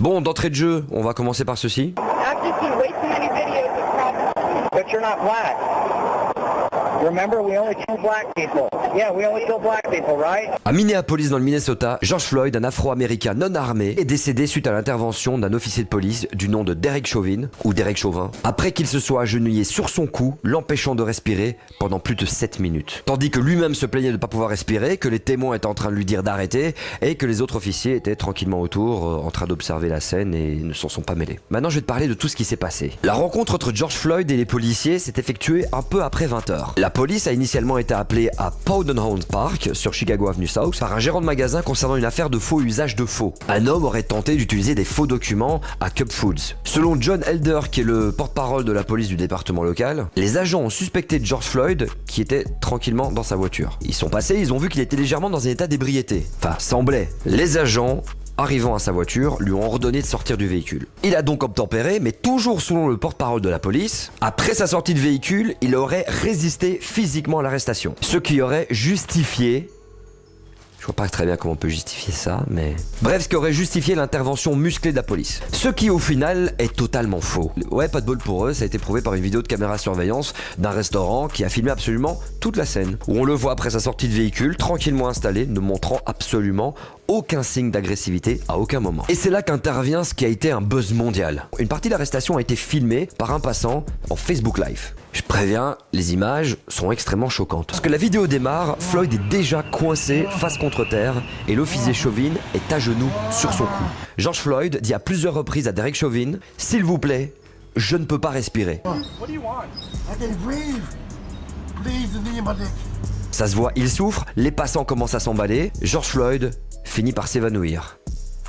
Bon, d'entrée de jeu, on va commencer par ceci. I've just seen way too many videos of prostitution. But you're not black. Remember, we only kill black people. Yeah, we only kill black people, right? À Minneapolis, dans le Minnesota, George Floyd, un Afro-Américain non armé, est décédé suite à l'intervention d'un officier de police du nom de Derek Chauvin, ou Derek Chauvin, après qu'il se soit agenouillé sur son cou, l'empêchant de respirer pendant plus de 7 minutes. Tandis que lui-même se plaignait de ne pas pouvoir respirer, que les témoins étaient en train de lui dire d'arrêter, et que les autres officiers étaient tranquillement autour, en train d'observer la scène et ne s'en sont pas mêlés. Maintenant, je vais te parler de tout ce qui s'est passé. La rencontre entre George Floyd et les policiers s'est effectuée un peu après 20h. La police a initialement été appelée à Powdenhouse Park, sur Chicago Avenue South, par un gérant de magasin concernant une affaire de faux usage de faux. Un homme aurait tenté d'utiliser des faux documents à Cub Foods. Selon John Elder, qui est le porte-parole de la police du département local, les agents ont suspecté George Floyd qui était tranquillement dans sa voiture. Ils sont passés, ils ont vu qu'il était légèrement dans un état d'ébriété. Enfin, semblait. Les agents, arrivant à sa voiture, lui ont ordonné de sortir du véhicule. Il a donc obtempéré, mais toujours selon le porte-parole de la police, après sa sortie de véhicule, il aurait résisté physiquement à l'arrestation. Ce qui aurait justifié... Je vois pas très bien comment on peut justifier ça, mais... Bref, ce qui aurait justifié l'intervention musclée de la police. Ce qui, au final, est totalement faux. Ouais, pas de bol pour eux, ça a été prouvé par une vidéo de caméra surveillance d'un restaurant qui a filmé absolument toute la scène. Où on le voit après sa sortie de véhicule, tranquillement installé, ne montrant absolument aucun signe d'agressivité à aucun moment. Et c'est là qu'intervient ce qui a été un buzz mondial. Une partie de l'arrestation a été filmée par un passant en Facebook Live. Je préviens, les images sont extrêmement choquantes. Parce que la vidéo démarre, Floyd est déjà coincé face contre terre et l'officier Chauvin est à genoux sur son cou. George Floyd dit à plusieurs reprises à Derek Chauvin, « S'il vous plaît, je ne peux pas respirer. » Ça se voit, il souffre, les passants commencent à s'emballer, George Floyd finit par s'évanouir.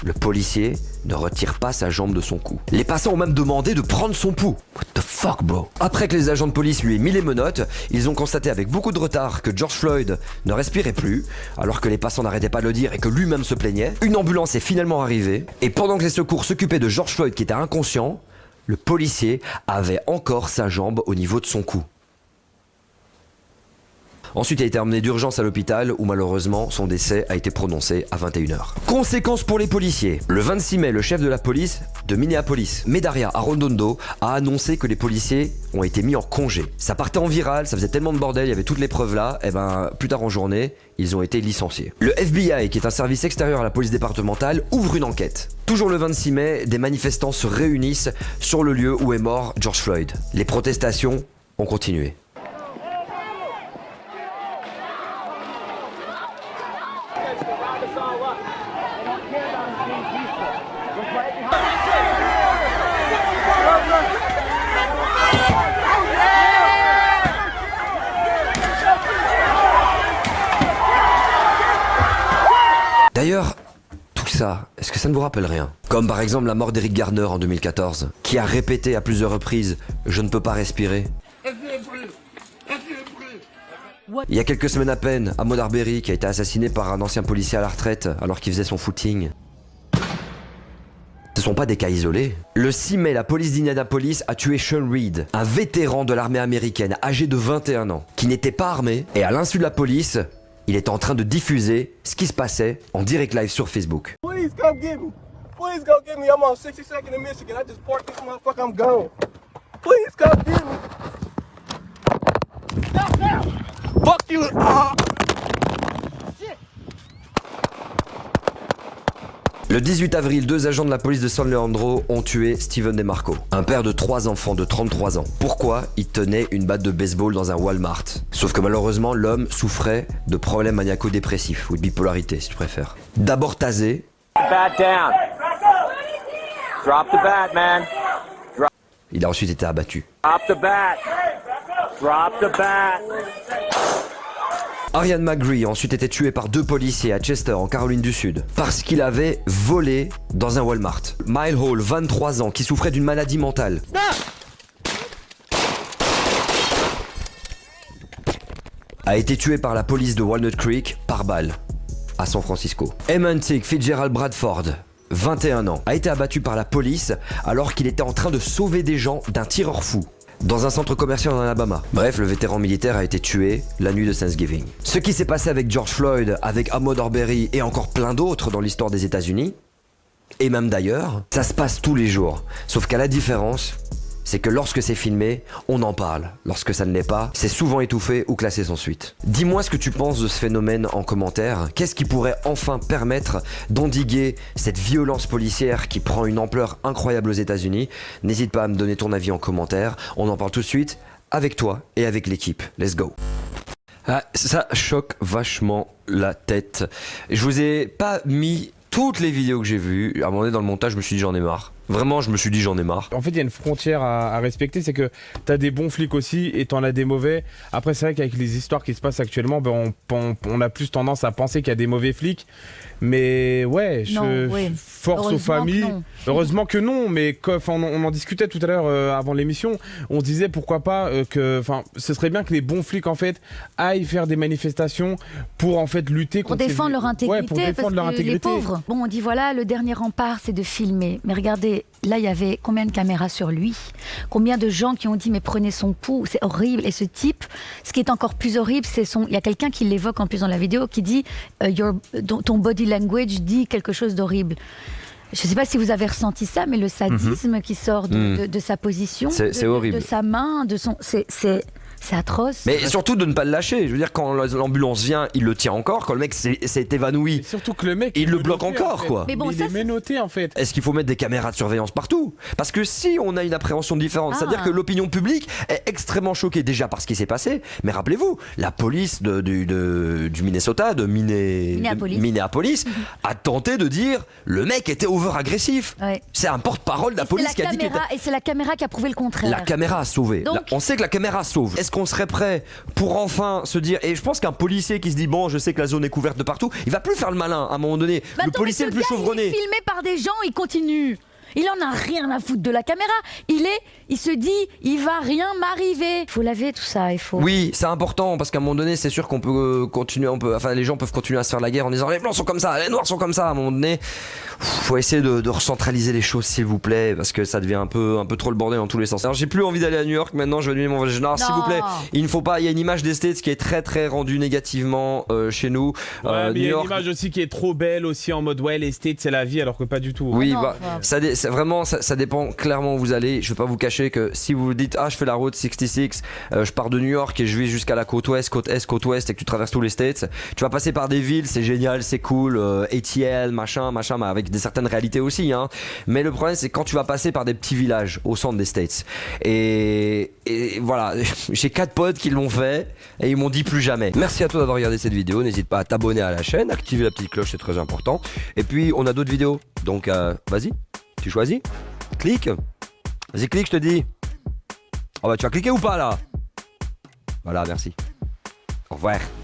Le policier ne retire pas sa jambe de son cou. Les passants ont même demandé de prendre son pouls. What the fuck, bro? Après que les agents de police lui aient mis les menottes, ils ont constaté avec beaucoup de retard que George Floyd ne respirait plus, alors que les passants n'arrêtaient pas de le dire et que lui-même se plaignait. Une ambulance est finalement arrivée, et pendant que les secours s'occupaient de George Floyd qui était inconscient, le policier avait encore sa jambe au niveau de son cou. Ensuite, il a été emmené d'urgence à l'hôpital où malheureusement son décès a été prononcé à 21h. Conséquences pour les policiers. Le 26 mai, le chef de la police de Minneapolis, Medaria Arradondo, a annoncé que les policiers ont été mis en congé. Ça partait en viral, ça faisait tellement de bordel, il y avait toutes les preuves là, et plus tard en journée, ils ont été licenciés. Le FBI, qui est un service extérieur à la police départementale, ouvre une enquête. Toujours le 26 mai, des manifestants se réunissent sur le lieu où est mort George Floyd. Les protestations ont continué. D'ailleurs, tout ça, est-ce que ça ne vous rappelle rien? Comme par exemple la mort d'Eric Garner en 2014, qui a répété à plusieurs reprises « Je ne peux pas respirer ». Il y a quelques semaines à peine, Ahmaud Arbery, qui a été assassiné par un ancien policier à la retraite alors qu'il faisait son footing. Ce ne sont pas des cas isolés. Le 6 mai, la police d'Indianapolis a tué Sean Reed, un vétéran de l'armée américaine âgé de 21 ans, qui n'était pas armé, et à l'insu de la police, il était en train de diffuser ce qui se passait en direct live sur Facebook. Please come get me. Please come get me. I'm on 62nd in Michigan. I just parked this motherfucker. I'm gone. Please come get me. Stop now. Fuck you. Shit. Le 18 avril, 2 agents de la police de San Leandro ont tué Steven DeMarco, un père de 3 enfants de 33 ans. Pourquoi? Il tenait une batte de baseball dans un Walmart. Sauf que malheureusement, l'homme souffrait de problèmes maniaco-dépressifs, ou de bipolarité si tu préfères. D'abord tasé. Bat down. Drop the bat, man. Il a ensuite été abattu. Drop the bat. Drop the bat. Ariane McGree a ensuite été tué par 2 policiers à Chester, en Caroline du Sud, parce qu'il avait volé dans un Walmart. Mile Hall, 23 ans, qui souffrait d'une maladie mentale, a été tué par la police de Walnut Creek par balle, à San Francisco. Emantic Fitzgerald Bradford, 21 ans, a été abattu par la police alors qu'il était en train de sauver des gens d'un tireur fou dans un centre commercial en Alabama. Bref, le vétéran militaire a été tué la nuit de Thanksgiving. Ce qui s'est passé avec George Floyd, avec Ahmaud Arbery et encore plein d'autres dans l'histoire des États-Unis, Et même d'ailleurs, ça se passe tous les jours. Sauf qu'à la différence, c'est que lorsque c'est filmé, on en parle. Lorsque ça ne l'est pas, c'est souvent étouffé ou classé sans suite. Dis-moi ce que tu penses de ce phénomène en commentaire. Qu'est-ce qui pourrait enfin permettre d'endiguer cette violence policière qui prend une ampleur incroyable aux États-Unis? N'hésite pas à me donner ton avis en commentaire. On en parle tout de suite avec toi et avec l'équipe. Let's go. Ah, ça choque vachement la tête. Je vous ai pas mis toutes les vidéos que j'ai vues. À un moment donné dans le montage, je me suis dit j'en ai marre. Vraiment, je me suis dit j'en ai marre. En fait, il y a une frontière à respecter, c'est que t'as des bons flics aussi et t'en as des mauvais. Après, c'est vrai qu'avec les histoires qui se passent actuellement, ben, on a plus tendance à penser qu'il y a des mauvais flics. Mais ouais, force aux familles. Heureusement que non, mais on en discutait tout à l'heure avant l'émission. On disait pourquoi pas ce serait bien que les bons flics en fait aillent faire des manifestations pour en fait lutter pour défendre leur intégrité, ouais, pour défendre leur intégrité. Les pauvres. Bon, on dit voilà, le dernier rempart, c'est de filmer. Mais regardez, là, il y avait combien de caméras sur lui? Combien de gens qui ont dit mais prenez son pouls, c'est horrible. Et ce type, ce qui est encore plus horrible, c'est il y a quelqu'un qui l'évoque en plus dans la vidéo qui dit ton body language dit quelque chose d'horrible. Je ne sais pas si vous avez ressenti ça, mais le sadisme qui sort de sa position, c'est horrible. De sa main, de son, c'est atroce. Mais surtout de ne pas le lâcher. Je veux dire, quand l'ambulance vient, il le tient encore. Quand le mec s'est évanoui, et surtout que le mec, il le bloque encore, quoi. Mais bon, il est menotté en fait. Est-ce qu'il faut mettre des caméras de surveillance partout? Parce que si on a une appréhension différente, c'est-à-dire que l'opinion publique est extrêmement choquée déjà par ce qui s'est passé. Mais rappelez-vous, la police du Minnesota, de Minneapolis, a tenté de dire le mec était over-agressif. Ouais. C'est un porte-parole de la police qui a dit qu'il était... Et c'est la caméra qui a prouvé le contraire. La caméra a sauvé. Donc... On sait que la caméra sauve. Est-ce qu'on serait prêt pour enfin se dire... Et je pense qu'un policier qui se dit bon, je sais que la zone est couverte de partout, il va plus faire le malin à un moment donné. Le policier le plus chevronné. Il est filmé par des gens, il continue. Il en a rien à foutre de la caméra. Il se dit, il va rien m'arriver. Il faut laver tout ça, il faut. Oui, c'est important parce qu'à un moment donné, c'est sûr qu'on peut continuer, les gens peuvent continuer à se faire la guerre en disant les blancs sont comme ça, les noirs sont comme ça. À un moment donné, faut essayer de recentraliser les choses, s'il vous plaît, parce que ça devient un peu trop le bordel dans tous les sens. Alors j'ai plus envie d'aller à New York maintenant. Je vais donner mon général, s'il vous plaît. Il ne faut pas. Il y a une image des States qui est très très rendue négativement chez nous. Ouais, mais il y a une image aussi qui est trop belle aussi en mode ouais, les States c'est la vie alors que pas du tout. Oui, vraiment, ça dépend clairement où vous allez. Je vais pas vous cacher que si vous vous dites je fais la route 66, je pars de New York et je vais jusqu'à la côte ouest, côte est, côte ouest et que tu traverses tous les States, tu vas passer par des villes, c'est génial, c'est cool, ATL, machin, mais avec certaines réalités aussi, hein. Mais le problème c'est quand tu vas passer par des petits villages au centre des States. Et voilà, j'ai 4 potes qui l'ont fait et ils m'ont dit plus jamais. Merci à toi d'avoir regardé cette vidéo. N'hésite pas à t'abonner à la chaîne, activer la petite cloche, c'est très important. Et puis on a d'autres vidéos. Donc vas-y. Tu choisis? Clique. Vas-y, clique, je te dis. Oh bah tu vas cliquer ou pas là? Voilà, merci. Au revoir.